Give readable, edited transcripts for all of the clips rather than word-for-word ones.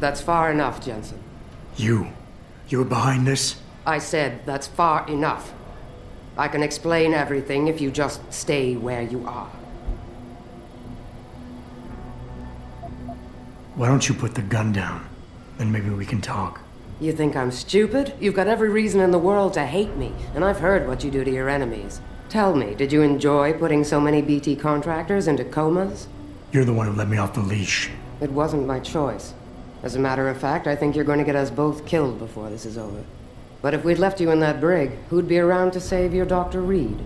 That's far enough, Jensen. You're behind this? I said that's far enough. I can explain everything if you just stay where you are. Why don't you put the gun down? Then maybe we can talk. You think I'm stupid? You've got every reason in the world to hate me, and I've heard what you do to your enemies. Tell me, did you enjoy putting so many BT contractors into comas? You're the one who let me off the leash. It wasn't my choice. As a matter of fact, I think you're going to get us both killed before this is over. But if we'd left you in that brig, who'd be around to save your Dr. Reed?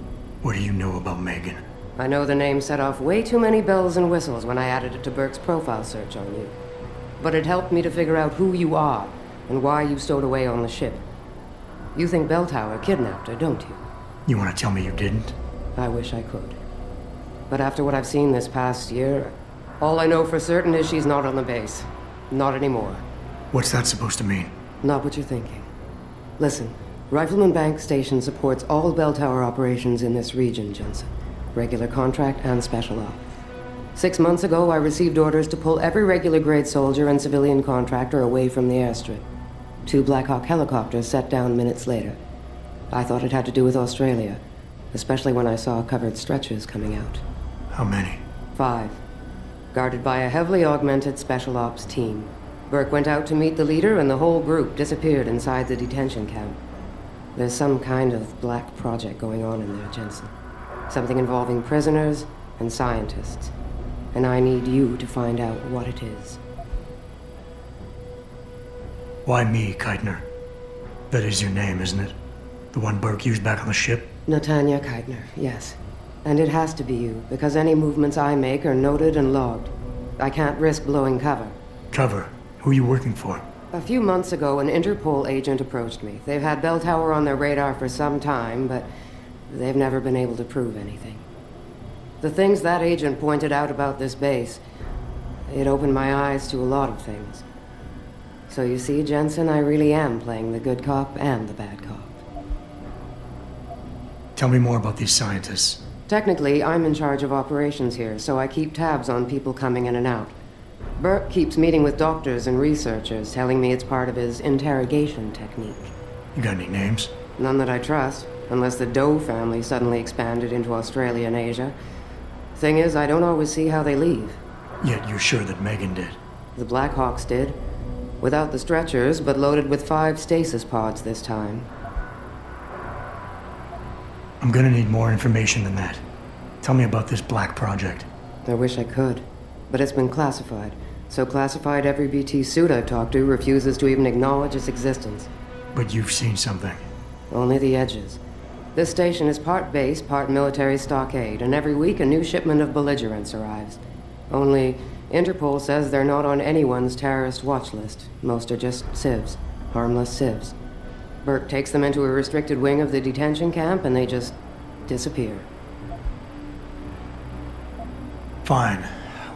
What do you know about Megan? I know the name set off way too many bells and whistles when I added it to Burke's profile search on you. But it helped me to figure out who you are and why you stowed away on the ship. You think Bell Tower kidnapped her, don't you? You want to tell me you didn't? I wish I could. But after what I've seen this past year, all I know for certain is she's not on the base. Not anymore. What's that supposed to mean? Not what you're thinking. Listen, Rifleman Bank Station supports all Bell Tower operations in this region, Jensen. Regular contract and special op. 6 months ago, I received orders to pull every regular grade soldier and civilian contractor away from the airstrip. 2 Black Hawk helicopters set down minutes later. I thought it had to do with Australia, especially when I saw covered stretchers coming out. How many? 5. Guarded by a heavily augmented special ops team. Burke went out to meet the leader and the whole group disappeared inside the detention camp. There's some kind of black project going on in there, Jensen. Something involving prisoners and scientists. And I need you to find out what it is. Why me, Keitner? That is your name, isn't it? The one Burke used back on the ship? Natanya Keitner, yes. And it has to be you, because any movements I make are noted and logged. I can't risk blowing cover. Cover? Who are you working for? A few months ago, an Interpol agent approached me. They've had Bell Tower on their radar for some time, but they've never been able to prove anything. The things that agent pointed out about this base, it opened my eyes to a lot of things. So you see, Jensen, I really am playing the good cop and the bad cop. Tell me more about these scientists. Technically, I'm in charge of operations here, so I keep tabs on people coming in and out. Burke keeps meeting with doctors and researchers, telling me it's part of his interrogation technique. You got any names? None that I trust, unless the Doe family suddenly expanded into Australia and Asia. Thing is, I don't always see how they leave. Yet you're sure that Megan did? The Black Hawks did. Without the stretchers, but loaded with 5 stasis pods this time. I'm gonna need more information than that. Tell me about this Black Project. I wish I could, but it's been classified. So classified every BT suit I've talked to refuses to even acknowledge its existence. But you've seen something. Only the edges. This station is part base, part military stockade, and every week a new shipment of belligerents arrives. Only, Interpol says they're not on anyone's terrorist watch list. Most are just civs. Harmless civs. Burke takes them into a restricted wing of the detention camp, and they just disappear. Fine.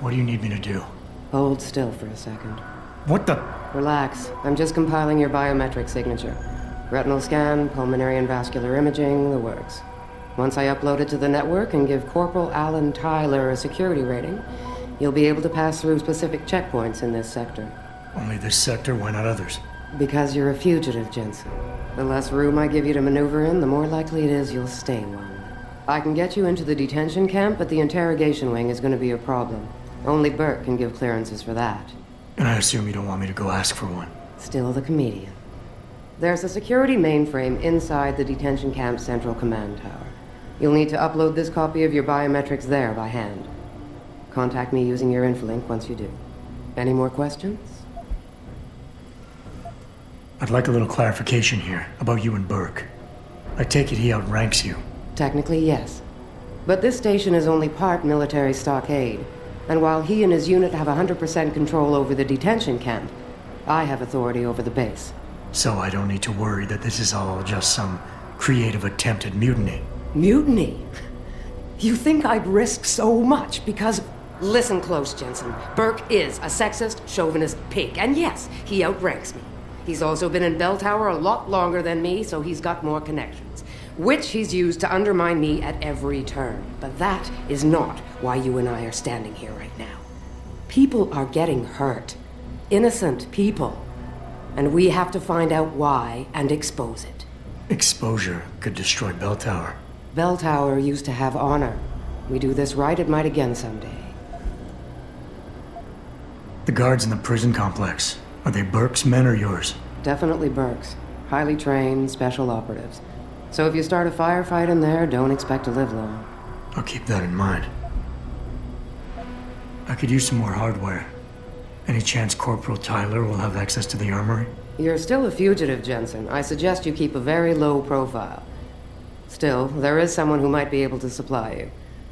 What do you need me to do? Hold still for a second. What the? Relax. I'm just compiling your biometric signature. Retinal scan, pulmonary and vascular imaging, the works. Once I upload it to the network and give Corporal Alan Tyler a security rating, you'll be able to pass through specific checkpoints in this sector. Only this sector? Why not others? Because you're a fugitive, Jensen. The less room I give you to maneuver in, the more likely it is you'll stay one. I can get you into the detention camp, but the interrogation wing is going to be a problem. Only Burke can give clearances for that. And I assume you don't want me to go ask for one. Still the comedian. There's a security mainframe inside the detention camp's central command tower. You'll need to upload this copy of your biometrics there by hand. Contact me using your infolink once you do. Any more questions? I'd like a little clarification here about you and Burke. I take it he outranks you. Technically, yes. But this station is only part military stockade. And while he and his unit have 100% control over the detention camp, I have authority over the base. So I don't need to worry that this is all just some creative attempt at mutiny. Mutiny? You think I'd risk so much because... Listen close, Jensen. Burke is a sexist, chauvinist pig. And yes, he outranks me. He's also been in Bell Tower a lot longer than me, so he's got more connections. Which he's used to undermine me at every turn. But that is not why you and I are standing here right now. People are getting hurt. Innocent people. And we have to find out why and expose it. Exposure could destroy Bell Tower. Bell Tower used to have honor. We do this right, it might again someday. The guards in the prison complex, are they Burke's men or yours? Definitely Burke's. Highly trained, special operatives. So if you start a firefight in there, don't expect to live long. I'll keep that in mind. I could use some more hardware. Any chance Corporal Tyler will have access to the armory? You're still a fugitive, Jensen. I suggest you keep a very low profile. Still, there is someone who might be able to supply you.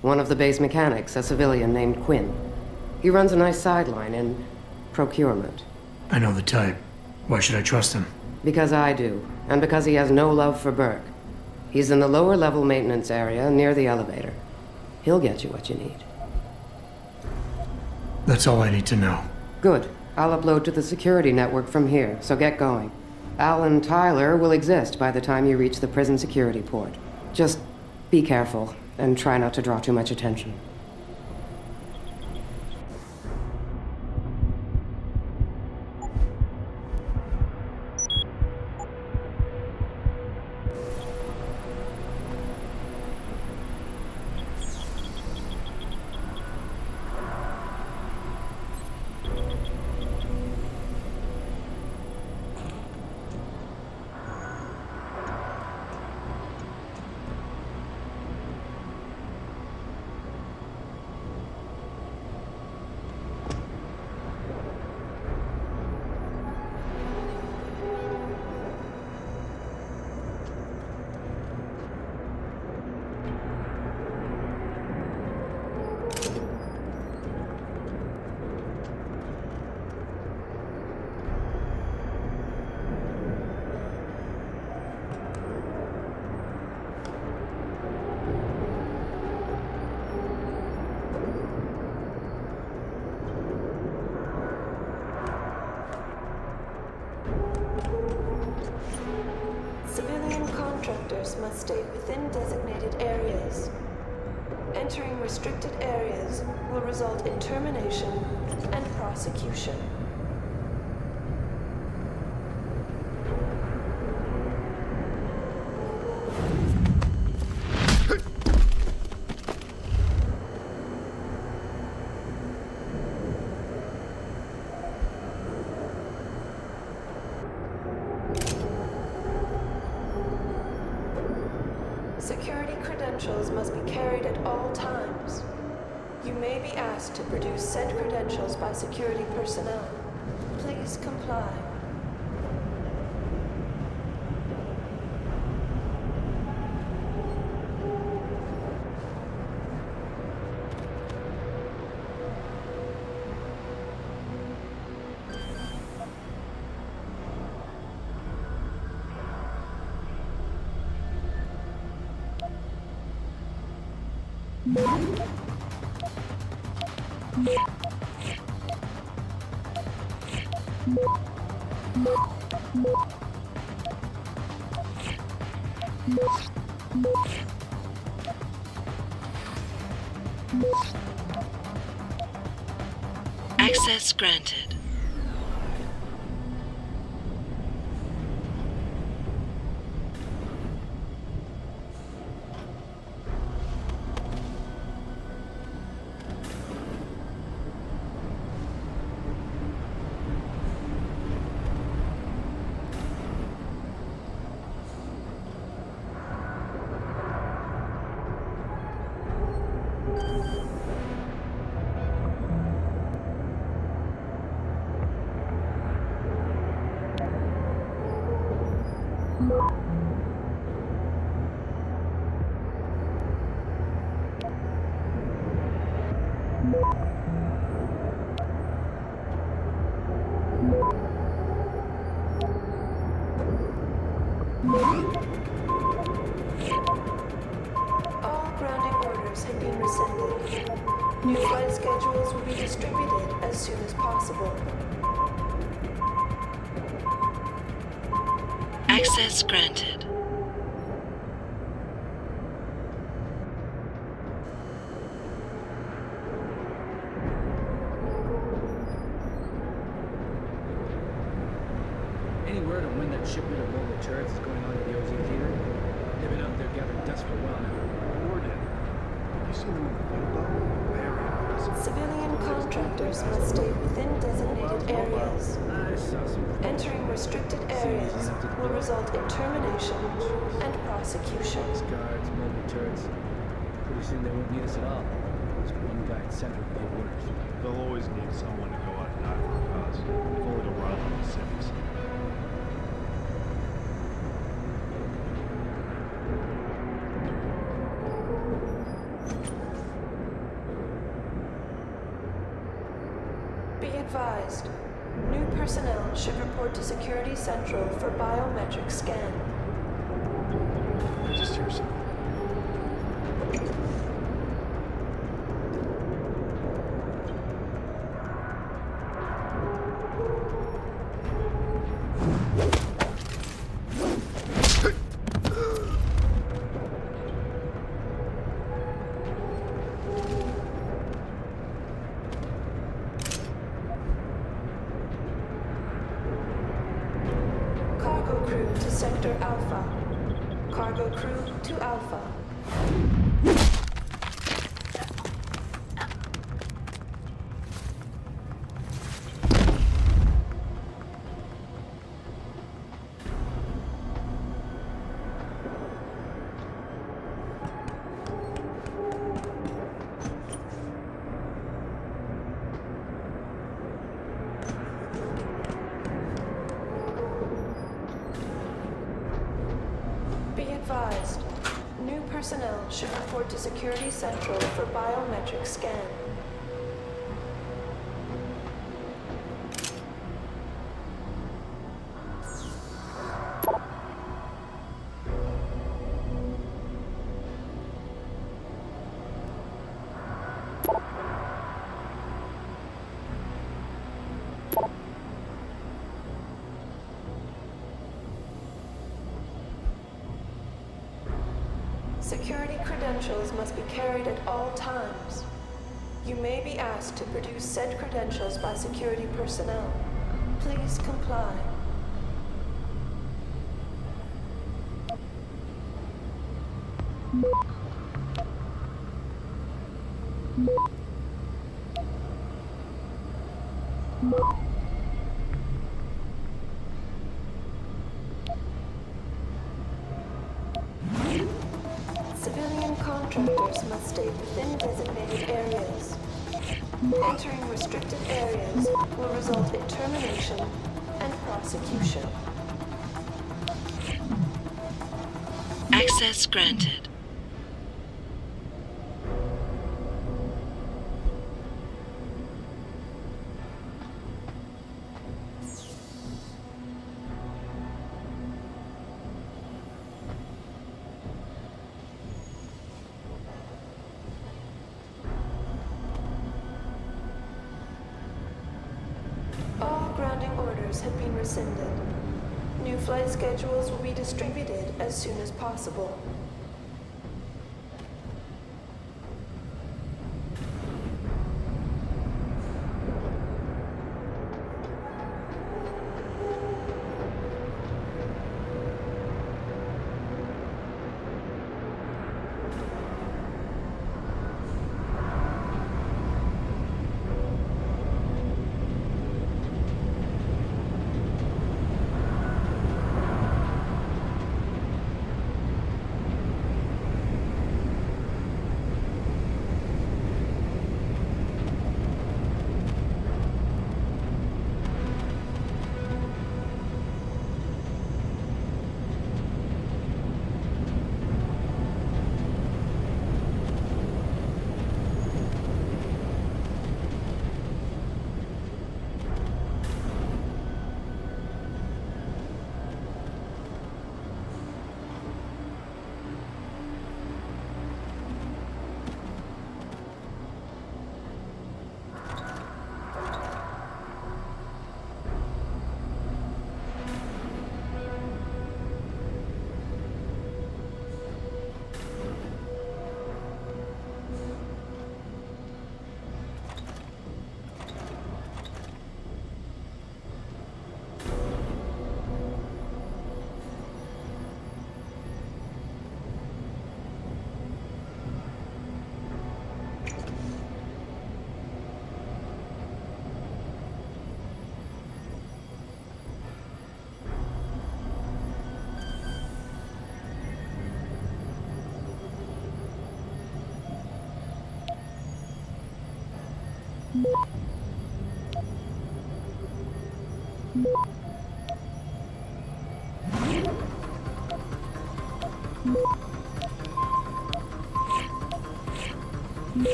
One of the base mechanics, a civilian named Quinn. He runs a nice sideline in procurement. I know the type. Why should I trust him? Because I do, and because he has no love for Burke. He's in the lower level maintenance area near the elevator. He'll get you what you need. That's all I need to know. Good. I'll upload to the security network from here, so get going. Al and Tyler will exist by the time you reach the prison security port. Just be careful, and try not to draw too much attention. Civilian contractors must stay within designated areas. Entering restricted areas will result in termination and prosecution. Security credentials must be carried at all times. You may be asked to produce said credentials by security personnel. Please comply. Access granted. All grounding orders have been rescinded. New flight schedules will be distributed as soon as possible. Access granted. shipment of mobile turrets is going on to the OZ Theater. They've been out there gathering dust for a while now. Warden, have you seen them in the photo? Very impressive. Civilian contractors must stay within designated areas. I saw some Entering restricted areas will result in termination and prosecution. guards, mobile turrets. Pretty soon they won't need us at all. Just one guy at center will give orders. They'll always need someone to go out and die for a cause, if only to rile up the cities. Be advised, new personnel should report to Security Central for biometric scan. I just hear something. Cargo crew to Sector Alpha. Cargo crew to Alpha. Be advised, new personnel should report to Security Central for biometric scan. Security credentials must be carried at all times. You may be asked to produce said credentials by security personnel. Please comply. Civilian contractors must stay within designated areas. Entering restricted areas will result in termination and prosecution. Access granted. All grounding orders have been rescinded. New flight schedules will be distributed as soon as possible.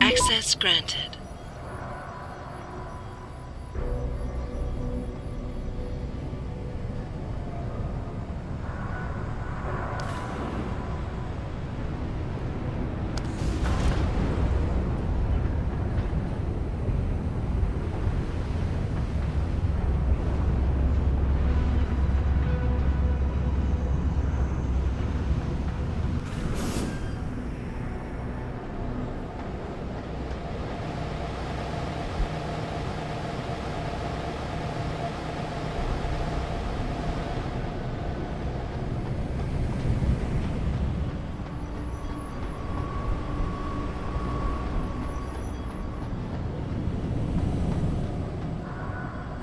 Access granted.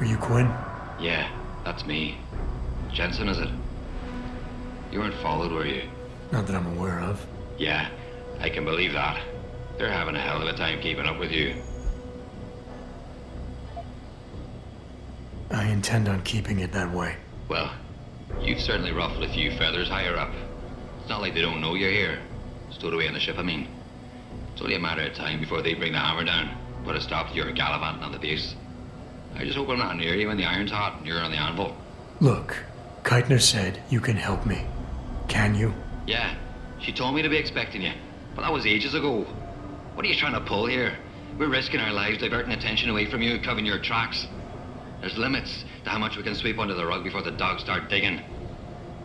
Are you Quinn? Yeah, that's me. Jensen, is it? You weren't followed, were you? Not that I'm aware of. Yeah, I can believe that. They're having a hell of a time keeping up with you. I intend on keeping it that way. Well, you've certainly ruffled a few feathers higher up. It's not like they don't know you're here. Stowed away on the ship, I mean. It's only a matter of time before they bring the hammer down. Put a stop to your gallivanting on the base. I just hope I'm not near you when the iron's hot and you're on the anvil. Look, Keitner said you can help me. Can you? Yeah, she told me to be expecting you. But that was ages ago. What are you trying to pull here? We're risking our lives diverting attention away from you, covering your tracks. There's limits to how much we can sweep under the rug before the dogs start digging.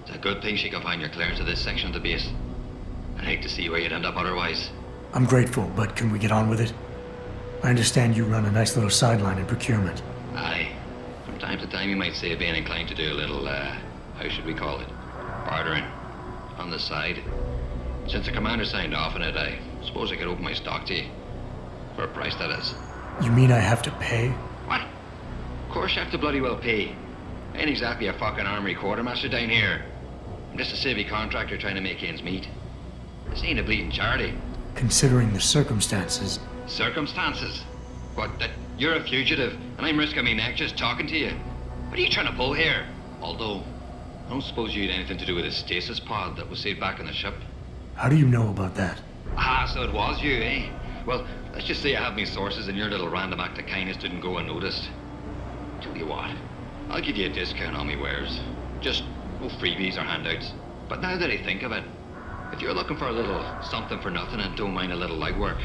It's a good thing she can find your clearance to this section of the base. I'd hate to see where you'd end up otherwise. I'm grateful, but can we get on with it? I understand you run a nice little sideline in procurement. Aye. From time to time you might say being inclined to do a little, how should we call it? Bartering. On the side. Since the commander signed off on it, I suppose I could open my stock to you. For a price, that is. You mean I have to pay? What? Of course you have to bloody well pay. I ain't exactly a fucking armory quartermaster down here. I'm just a civvy contractor trying to make ends meet. This ain't a bleeding charity. Considering the circumstances. Circumstances? What, that you're a fugitive and I'm risking my neck just talking to you? What are you trying to pull here? Although, I don't suppose you had anything to do with the stasis pod that was saved back on the ship. How do you know about that? Ah, so it was you, eh? Well, let's just say I have me sources and your little random act of kindness didn't go unnoticed. Tell you what, I'll give you a discount on me wares. Just no freebies or handouts. But now that I think of it, if you're looking for a little something for nothing and don't mind a little legwork,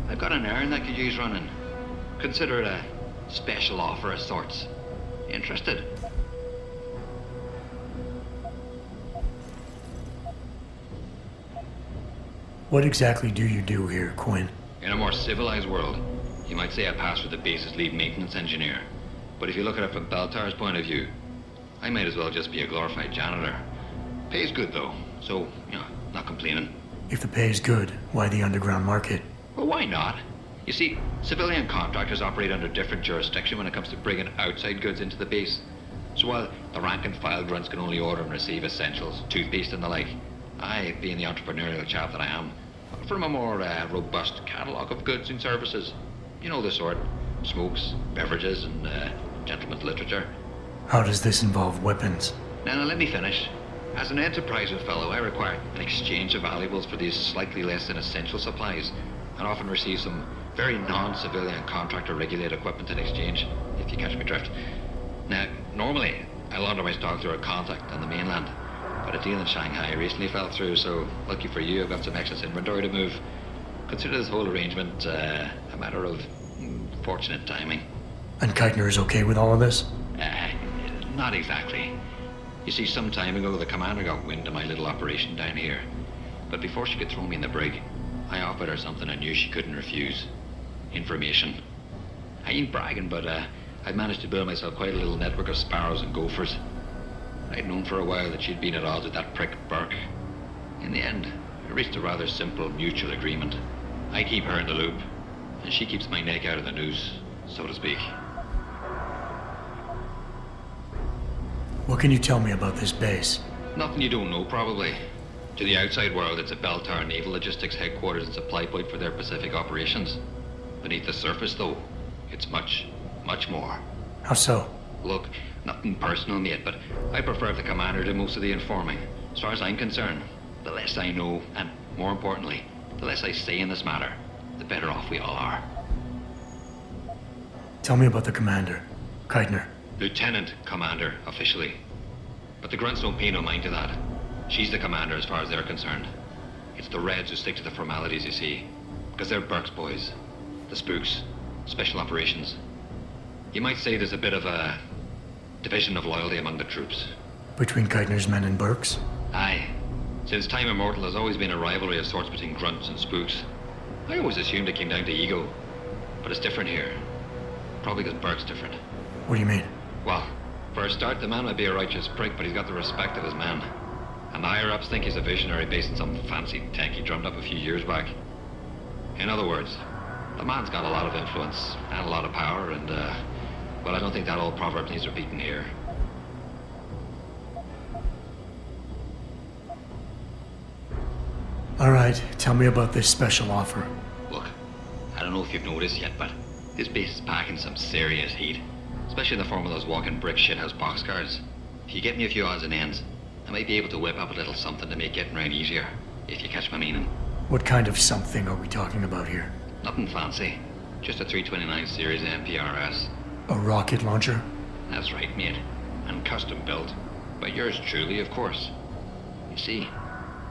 I've got an errand that could use running. Consider it a special offer of sorts. Interested? What exactly do you do here, Quinn? In a more civilized world, you might say I pass for the base's lead maintenance engineer. But if you look at it from Beltar's point of view, I might as well just be a glorified janitor. Pays good though, so, not complaining. If the pay is good, why the underground market? Well, why not? You see, civilian contractors operate under different jurisdiction when it comes to bringing outside goods into the base. So while the rank and file grunts can only order and receive essentials, toothpaste and the like, I, being the entrepreneurial chap that I am, from a more robust catalogue of goods and services. You know the sort. Smokes, beverages, and gentleman's literature. How does this involve weapons? Now, let me finish. As an enterprising fellow, I require an exchange of valuables for these slightly less than essential supplies, and often receive some very non-civilian contractor-regulated equipment in exchange, if you catch my drift. Now, normally, I launder my stock through a contact on the mainland, but a deal in Shanghai recently fell through, so lucky for you, I've got some excess inventory to move. Consider this whole arrangement a matter of fortunate timing. And Keitner is okay with all of this? Not exactly. You see, some time ago, the commander got wind of my little operation down here. But before she could throw me in the brig, I offered her something I knew she couldn't refuse. Information. I ain't bragging, but I'd managed to build myself quite a little network of sparrows and gophers. I'd known for a while that she'd been at odds with that prick Burke. In the end, we reached a rather simple mutual agreement. I keep her in the loop, and she keeps my neck out of the noose, so to speak. What can you tell me about this base? Nothing you don't know, probably. To the outside world, it's a bell tower naval logistics headquarters and supply point for their Pacific operations. Beneath the surface, though, it's much, much more. How so? Look, nothing personal, mate, but I prefer if the commander did most of the informing. As far as I'm concerned, the less I know, and more importantly, the less I say in this matter, the better off we all are. Tell me about the commander, Keitner. Lieutenant Commander, officially. But the grunts don't pay no mind to that. She's the commander as far as they're concerned. It's the Reds who stick to the formalities, you see. Because they're Burke's boys. The spooks. Special operations. You might say there's a bit of a division of loyalty among the troops. Between Keitner's men and Burke's? Aye. Since time immemorial, there's always been a rivalry of sorts between grunts and spooks. I always assumed it came down to ego. But it's different here. Probably because Burke's different. What do you mean? Well, for a start, the man might be a righteous prick, but he's got the respect of his men. And the higher-ups think he's a visionary based on some fancy tech he drummed up a few years back. In other words, the man's got a lot of influence and a lot of power, and, well, I don't think that old proverb needs repeating here. All right, tell me about this special offer. Look, I don't know if you've noticed yet, but this base is packing some serious heat. Especially in the form of those walking brick shithouse boxcars. If you get me a few odds and ends, I might be able to whip up a little something to make getting around easier, if you catch my meaning. What kind of something are we talking about here? Nothing fancy. Just a 329 series MPRS. A rocket launcher? That's right, mate. And custom built. By yours truly, of course. You see,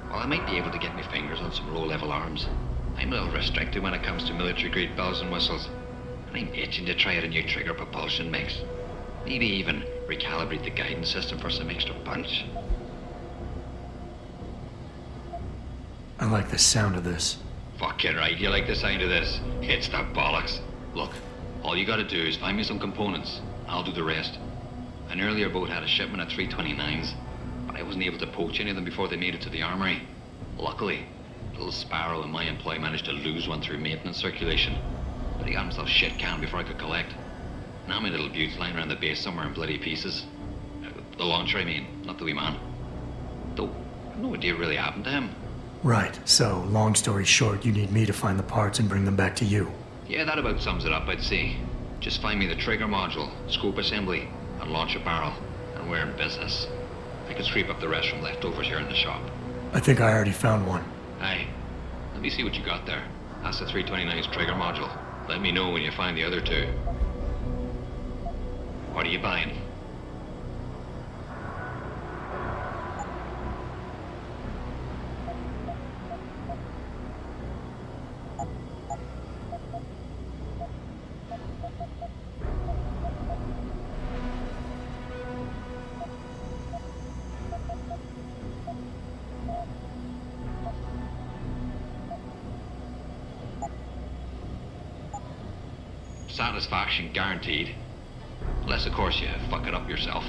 while I might be able to get my fingers on some low-level arms, I'm a little restricted when it comes to military-grade bells and whistles. And I'm itching to try out a new trigger propulsion mix. Maybe even recalibrate the guidance system for some extra punch. I like the sound of this. Fucking right, you like the sound of this. It's the bollocks. Look, all you gotta do is find me some components. I'll do the rest. An earlier boat had a shipment of 329s, but I wasn't able to poach any of them before they made it to the armory. Luckily, little Sparrow in my employ managed to lose one through maintenance circulation, but he got himself shit canned before I could collect. Now my little bute's lying around the base somewhere in bloody pieces. The launcher, I mean, not the wee man. Though, I've no idea what really happened to him. Right, so, long story short, you need me to find the parts and bring them back to you. Yeah, that about sums it up, I'd say. Just find me the trigger module, scope assembly, and launch a barrel, and we're in business. I can scrape up the rest from leftovers here in the shop. I think I already found one. Aye. Let me see what you got there. That's the 329's trigger module. Let me know when you find the other two. What are you buying? Satisfaction guaranteed. Unless, of course, you fuck it up yourself.